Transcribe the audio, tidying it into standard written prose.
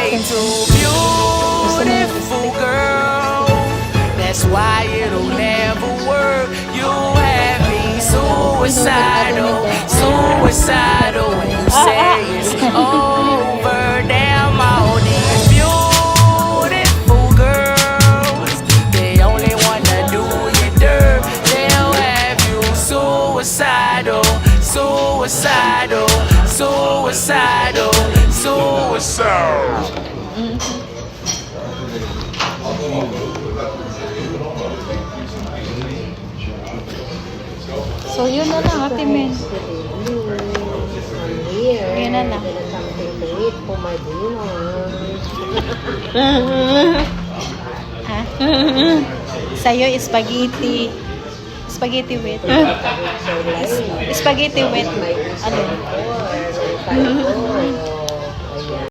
way too beautiful, girl. That's why it'll never work. You have me suicidal, suicidal when you say it's over. Damn, all these beautiful girls, they only wanna do you dirt. They'll have you suicidal, suicidal, suicidal, suicidal. So, yun na lang, Ate Men. Yun na lang. Ha? Sa'yo, spaghetti. Spaghetti with. Spaghetti with. Ano?